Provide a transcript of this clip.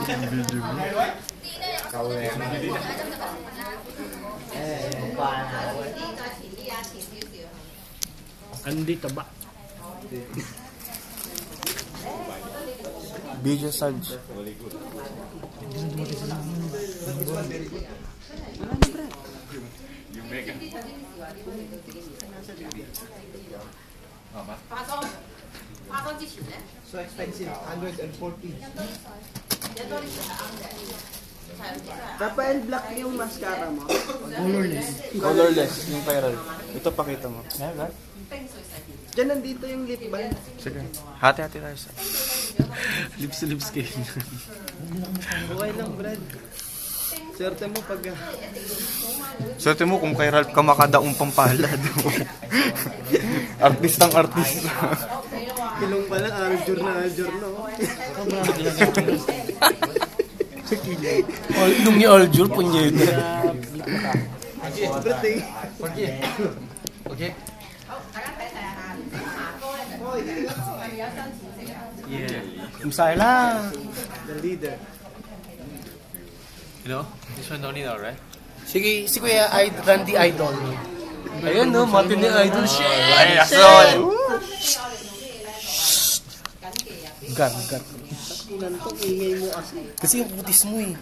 Video mo. Andi taba. Video Sarge. So expensive, 140. Rafael, black yung mascara mo. Colorless. Colorless, yung viral. Ito pakita mo. Diyan nandito yung lip balm. Sige. Hati-hati tayo sa. Lips kayo. Okay lang, Brad. Swerte mo pag... Swerte mo kung kay Ralph ka makadaong pampalad. Artistang artista. Kilong pala, aljur na aljur, no? Nung ni Aljur, punyeta. Okay. Yeah. Kumsala. The leader. You know, this one don't need all right? Sige, si Kuya Randy Idol. Ayun no, Martin ni Idol. Shit! Ay, asol! Gan. Ganto, ingay mo kasi. Kasi yung putis mo eh.